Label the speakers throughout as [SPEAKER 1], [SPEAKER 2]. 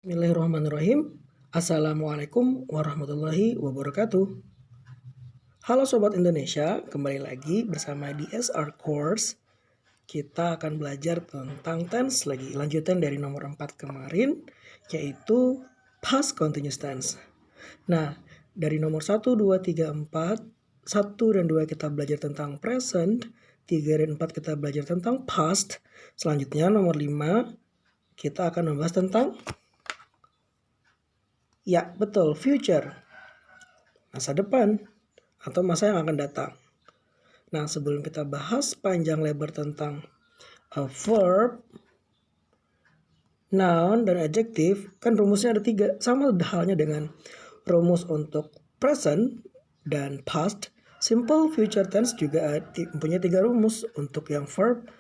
[SPEAKER 1] Bismillahirrahmanirrahim. Assalamualaikum warahmatullahi wabarakatuh. Halo Sobat Indonesia, kembali lagi bersama DSR Course. Kita akan belajar tentang tense lagi, lanjutan dari nomor 4 kemarin, yaitu past continuous tense. Nah, dari nomor 1, 2, 3, 4, 1 dan 2 kita belajar tentang present, 3 dan 4 kita belajar tentang past. Selanjutnya nomor 5 kita akan membahas tentang ya, betul, future. Masa depan atau masa yang akan datang. Nah, sebelum kita bahas panjang lebar tentang verb, noun, dan adjective, kan rumusnya ada 3. Sama halnya dengan rumus untuk present dan past. Simple future tense juga punya 3 rumus. Untuk yang verb,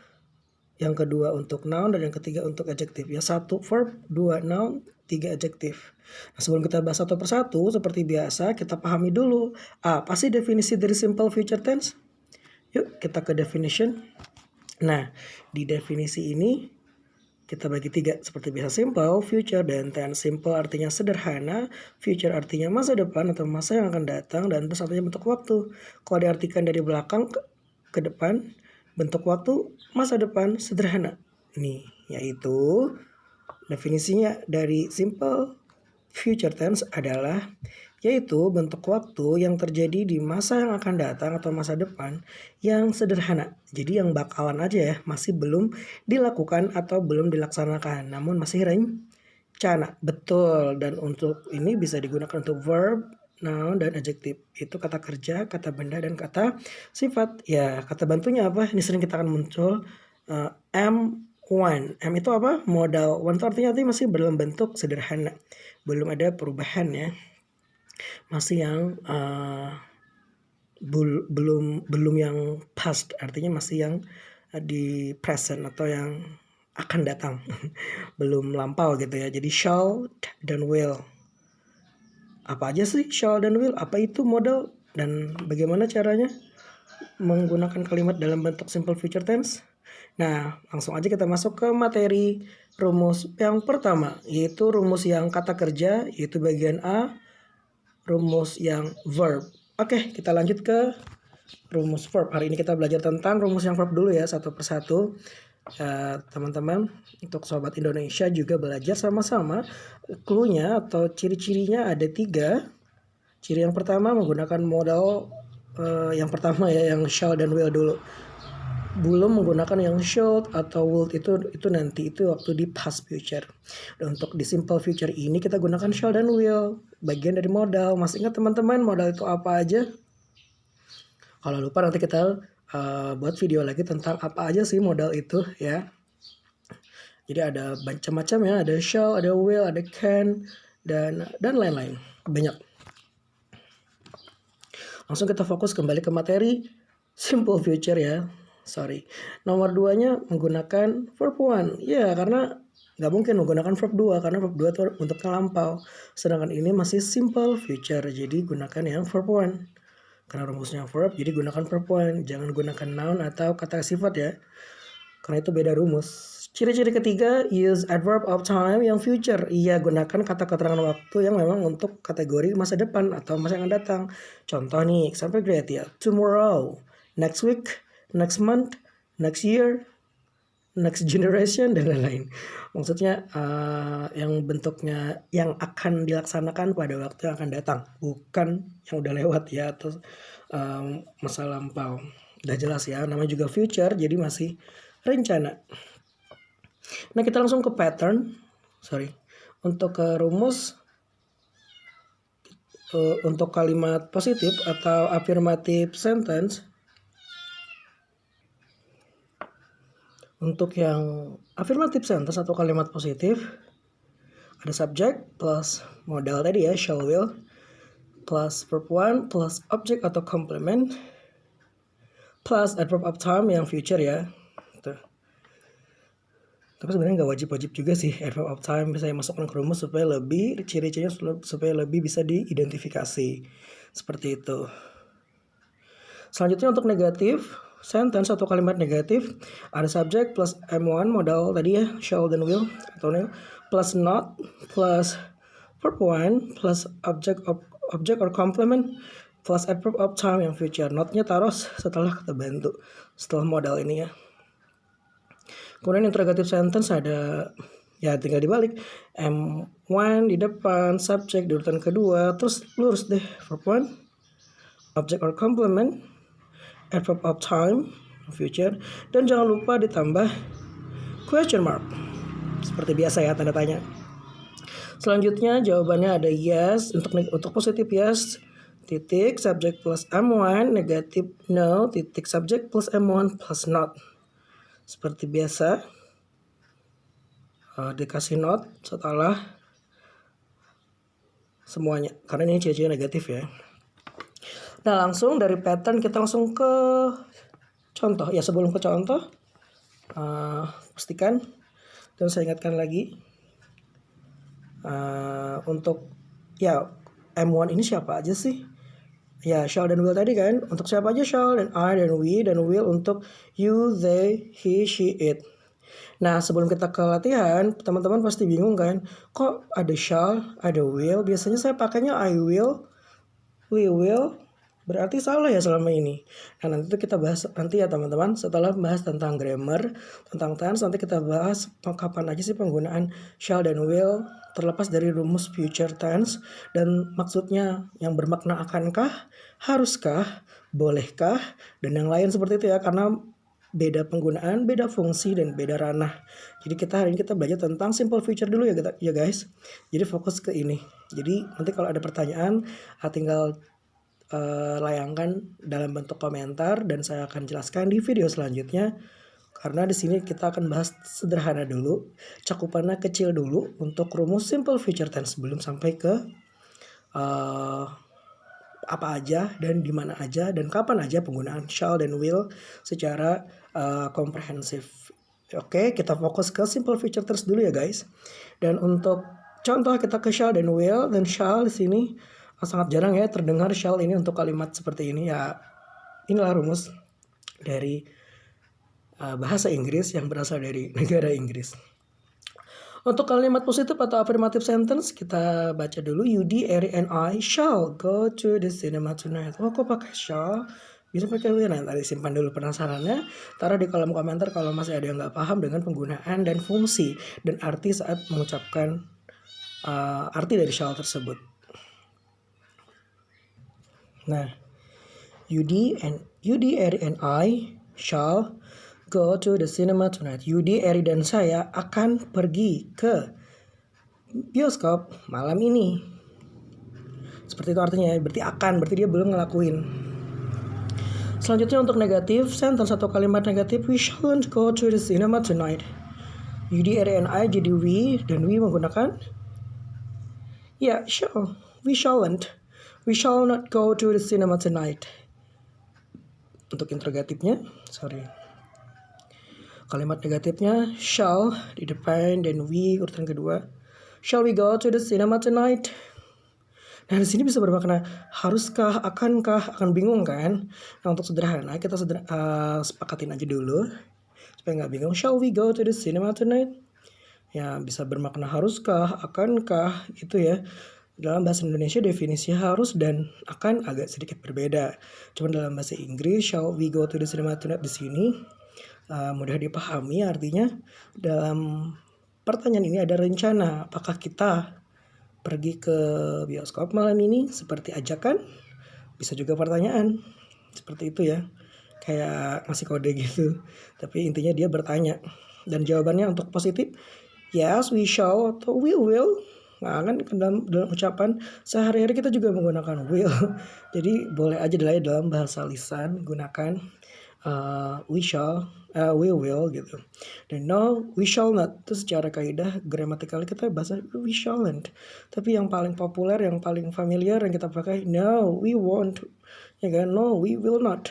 [SPEAKER 1] yang kedua untuk noun, dan yang ketiga untuk adjective. Ya, 1 verb, 2 noun, 3 adjective. Nah, sebelum kita bahas satu persatu, seperti biasa kita pahami dulu apa sih definisi dari simple future tense. Yuk kita ke definition. Nah, di definisi ini kita bagi 3 seperti biasa: simple, future, dan tense. Simple artinya sederhana, future artinya masa depan atau masa yang akan datang, dan tense artinya bentuk waktu. Kalau diartikan dari belakang ke depan, bentuk waktu masa depan sederhana. Nih, yaitu definisinya dari simple future tense adalah yaitu bentuk waktu yang terjadi di masa yang akan datang atau masa depan yang sederhana. Jadi yang bakalan aja ya, masih belum dilakukan atau belum dilaksanakan, namun masih rencana. Betul, dan untuk ini bisa digunakan untuk verb, noun, dan adjective. Itu kata kerja, kata benda, dan kata sifat. Ya, kata bantunya apa? Ini sering kita akan muncul M1. M itu apa? Modal. One itu artinya masih dalam bentuk sederhana. Belum ada perubahan ya. Masih yang belum yang past, artinya masih yang di present atau yang akan datang. Belum lampau gitu ya. Jadi shall dan will. Apa aja sih shall dan will? Apa itu modal? Dan bagaimana caranya menggunakan kalimat dalam bentuk simple future tense? Nah, langsung aja kita masuk ke materi rumus yang pertama, yaitu rumus yang kata kerja, yaitu bagian A, rumus yang verb. Oke, kita lanjut ke rumus verb. Hari ini kita belajar tentang rumus yang verb dulu ya, satu persatu. Teman-teman, untuk Sobat Indonesia juga belajar sama-sama. Cluenya atau ciri-cirinya ada 3. Ciri yang pertama menggunakan modal yang pertama ya, yang shall dan will dulu. Belum menggunakan yang should atau would, itu nanti, itu waktu di past future. Dan untuk di simple future ini kita gunakan shall dan will, bagian dari modal. Masih ingat teman-teman modal itu apa aja? Kalau lupa nanti kita buat video lagi tentang apa aja sih modal itu ya. Jadi ada macam-macam ya, ada shall, ada will, ada can, dan lain-lain, banyak. Langsung kita fokus kembali ke materi simple future ya. Nomor 2-nya menggunakan verb 1. Ya, karena nggak mungkin menggunakan verb 2 karena verb 2 itu bentuknya lampau. Sedangkan ini masih simple future, jadi gunakan yang verb 1. Karena rumusnya verb, jadi gunakan verb 1. Jangan gunakan noun atau kata sifat ya. Karena itu beda rumus. Ciri-ciri ketiga, use adverb of time yang future. Iya, gunakan kata keterangan waktu yang memang untuk kategori masa depan atau masa yang akan datang. Contoh nih, sampai great ya. Tomorrow, next week, next month, next year, next generation, dan lain-lain. Maksudnya yang bentuknya yang akan dilaksanakan pada waktu yang akan datang, bukan yang udah lewat ya, atau masa lampau. Udah jelas ya, namanya juga future, jadi masih rencana. Nah, kita langsung ke pattern. Untuk ke rumus untuk kalimat positif atau affirmative sentence. Untuk yang affirmative sentence atau kalimat positif, ada subject plus modal tadi ya, shall, will, plus verb 1 plus object atau complement, plus adverb of time yang future ya. Tuh. Tapi sebenarnya nggak wajib-wajib juga sih adverb of time, bisa masukkan ke rumus supaya lebih ciri-cirinya supaya lebih bisa diidentifikasi. Seperti itu. Selanjutnya untuk negatif sentence atau kalimat negatif, ada subject plus M1 modal tadi ya, shall dan will atau nil, plus not plus verb one plus object or complement plus adverb of time yang future. Not-nya taruh setelah kata bantu, setelah modal ini ya. Kemudian interrogative sentence ada, ya tinggal dibalik, M1 di depan, subject di urutan kedua, terus lurus deh verb one, object or complement, adverb of time, future, dan jangan lupa ditambah question mark. Seperti biasa ya, tanda tanya. Selanjutnya jawabannya ada yes, untuk positif yes, titik, subject plus M1, negatif no, titik, subject plus M1 plus not. Seperti biasa, dikasih not setelah semuanya, karena ini ciri-ciri negatif ya. Nah langsung dari pattern kita langsung ke contoh. Ya sebelum ke contoh, pastikan dan saya ingatkan lagi, untuk ya M1 ini siapa aja sih? Ya shall dan will tadi kan. Untuk siapa aja shall, dan I, dan we, dan will untuk you, they, he, she, it. Nah sebelum kita ke latihan, teman-teman pasti bingung kan, kok ada shall, ada will. Biasanya saya pakainya I will, we will, berarti salah ya selama ini. Nah nanti itu kita bahas nanti ya teman-teman, setelah bahas tentang grammar, tentang tense, nanti kita bahas kapan aja sih penggunaan shall dan will terlepas dari rumus future tense, dan maksudnya yang bermakna akankah, haruskah, bolehkah, dan yang lain seperti itu ya, karena beda penggunaan, beda fungsi, dan beda ranah. Jadi hari ini kita belajar tentang simple future dulu ya guys. Jadi fokus ke ini. Jadi nanti kalau ada pertanyaan, tinggal layangkan dalam bentuk komentar dan saya akan jelaskan di video selanjutnya. Karena di sini kita akan bahas sederhana dulu, cakupannya kecil dulu untuk rumus simple future tense sebelum sampai ke apa aja dan di mana aja dan kapan aja penggunaan shall dan will secara komprehensif. Oke, kita fokus ke simple future tense dulu ya guys. Dan untuk contoh kita ke shall dan will, dan shall di sini sangat jarang ya terdengar shall ini untuk kalimat seperti ini ya. Inilah rumus dari bahasa Inggris yang berasal dari negara Inggris. Untuk kalimat positif atau affirmative sentence kita baca dulu. Yudi, Eri, and I shall go to the cinema tonight. Oh kok pakai shall? Bisa pakai will. Nah tadi simpan dulu penasarannya. Taruh di kolom komentar kalau masih ada yang nggak paham dengan penggunaan dan fungsi dan arti saat mengucapkan arti dari shall tersebut. Nah, Yudi, Eri, and I shall go to the cinema tonight. Yudi, Eri, dan saya akan pergi ke bioskop malam ini. Seperti itu artinya, berarti akan, berarti dia belum ngelakuin. Selanjutnya untuk negatif sentence atau kalimat negatif, we shalln't go to the cinema tonight. Yudi, Eri, and I jadi we, dan we menggunakan ya shall. We shalln't. We shall not go to the cinema tonight. Untuk interrogatifnya, kalimat negatifnya shall di depan dan we urutan kedua. Shall we go to the cinema tonight? Nah di sini bisa bermakna haruskah, akankah, akan bingung kan? Nah untuk sederhana kita sepakatin aja dulu supaya nggak bingung. Shall we go to the cinema tonight? Ya bisa bermakna haruskah, akankah gitu ya. Dalam bahasa Indonesia definisi harus dan akan agak sedikit berbeda. Cuma dalam bahasa Inggris shall we go to the cinema tonight di sini mudah dipahami, artinya dalam pertanyaan ini ada rencana apakah kita pergi ke bioskop malam ini, seperti ajakan, bisa juga pertanyaan seperti itu ya, kayak ngasih kode gitu, tapi intinya dia bertanya. Dan jawabannya untuk positif yes, we shall atau we will. Nah kan dalam ucapan sehari-hari kita juga menggunakan will. Jadi boleh aja dalam bahasa lisan gunakan we shall, we will gitu. Dan no, we shall not itu secara kaidah gramatikal kita bahasa we shalln't. Tapi yang paling populer, yang paling familiar yang kita pakai no, we won't. Ya kan, no, we will not.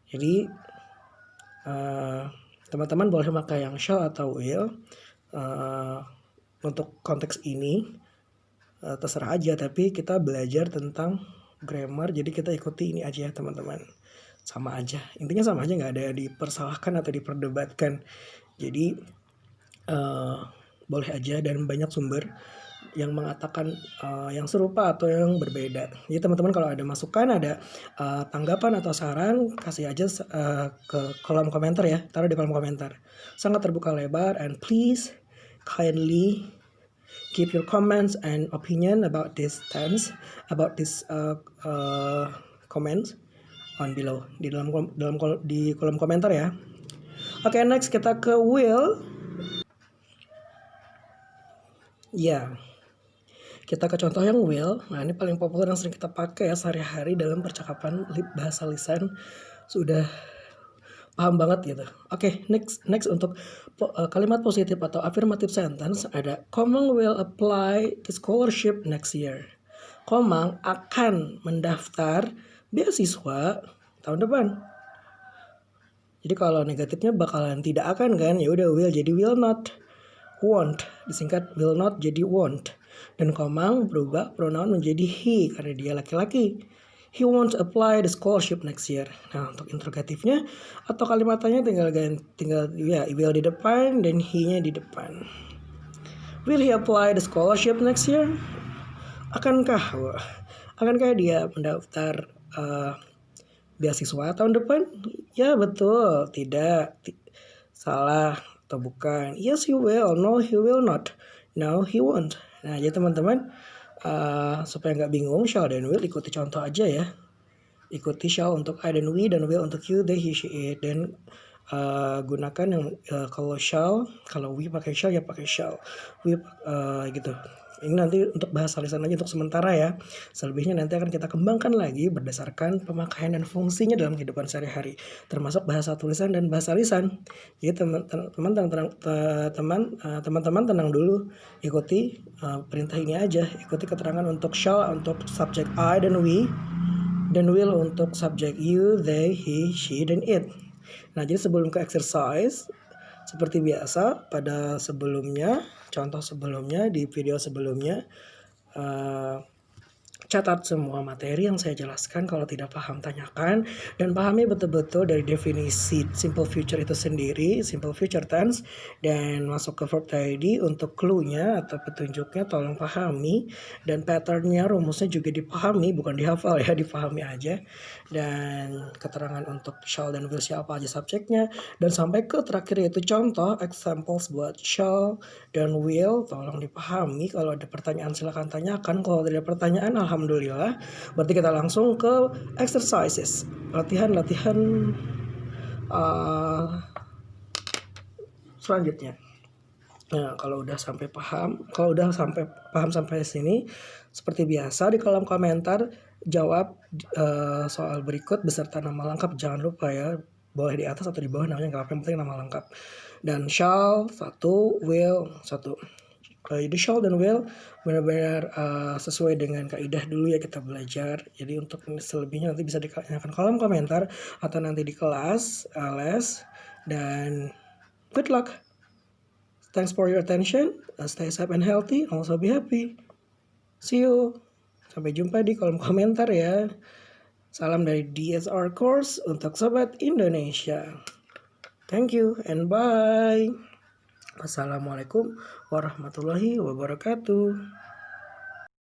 [SPEAKER 1] Jadi teman-teman boleh pakai yang shall atau will. Untuk konteks ini terserah aja, tapi kita belajar tentang grammar, jadi kita ikuti ini aja ya teman-teman. Sama aja, intinya sama aja, nggak ada yang dipersalahkan atau diperdebatkan. Jadi boleh aja, dan banyak sumber yang mengatakan yang serupa atau yang berbeda. Jadi teman-teman kalau ada masukan, ada tanggapan atau saran, kasih aja ke kolom komentar ya, taruh di kolom komentar. Sangat terbuka lebar, and please kindly keep your comments and opinion about this tense, about this comments on below di kolom komentar ya. Oke, next kita ke will. Ya, kita ke contoh yang will. Nah, ini paling populer yang sering kita pakai ya sehari-hari dalam percakapan bahasa lisan. Sudah paham banget gitu. Oke, next untuk kalimat positif atau affirmative sentence ada Komang will apply the scholarship next year. Komang akan mendaftar beasiswa tahun depan. Jadi kalau negatifnya bakalan tidak akan kan, ya udah will jadi will not. Won't disingkat will not jadi won't. Dan Komang berubah pronoun menjadi he karena dia laki-laki. He won't apply the scholarship next year. Nah, untuk interrogatifnya atau kalimatnya tinggal ya will di depan dan he-nya di depan. Will he apply the scholarship next year? Akankah dia mendaftar beasiswa tahun depan? Ya betul, tidak, salah atau bukan. Yes he will, no he will not, no he won't. Nah jadi teman-teman supaya nggak bingung, shall dan will ikuti contoh aja ya. Ikuti shall untuk I dan we, dan will untuk you, they, he, she, it. Dan gunakan yang kalau shall, kalau we pakai shall ya pakai shall, we gitu. Ini nanti untuk bahasa lisan aja untuk sementara ya. Selebihnya nanti akan kita kembangkan lagi berdasarkan pemakaian dan fungsinya dalam kehidupan sehari-hari, termasuk bahasa tulisan dan bahasa lisan. Jadi teman-teman tenang dulu, ikuti perintah ini aja. Ikuti keterangan untuk shall untuk subjek I dan we, dan will untuk subjek you, they, he, she, dan it. Nah jadi sebelum ke exercise, seperti biasa pada sebelumnya, contoh sebelumnya di video sebelumnya, catat semua materi yang saya jelaskan. Kalau tidak paham tanyakan, dan pahami betul-betul dari definisi simple future itu sendiri, simple future tense, dan masuk ke verb tadi. Untuk clue-nya atau petunjuknya tolong pahami, dan pattern-nya, rumusnya juga dipahami, bukan dihafal ya, dipahami aja. Dan keterangan untuk shall dan will, siapa aja subjeknya, dan sampai ke terakhir yaitu contoh examples buat shall dan will tolong dipahami. Kalau ada pertanyaan silakan tanyakan, kalau tidak ada pertanyaan alhamdulillah, berarti kita langsung ke exercises, latihan selanjutnya. Nah, kalau udah sampai paham sampai sini, seperti biasa di kolom komentar jawab soal berikut beserta nama lengkap. Jangan lupa ya, boleh di atas atau di bawah namanya, nggak apa-apa, yang penting nama lengkap. Dan shall 1, will 1. Jadi shall dan will benar-benar sesuai dengan kaidah dulu ya kita belajar. Jadi untuk selebihnya nanti bisa ditanyakan kolom komentar atau nanti di kelas les. Dan good luck. Thanks for your attention. Stay safe and healthy. Also be happy. See you. Sampai jumpa di kolom komentar ya. Salam dari DSR Course untuk Sobat Indonesia. Thank you and bye. Wassalamualaikum warahmatullahi wabarakatuh.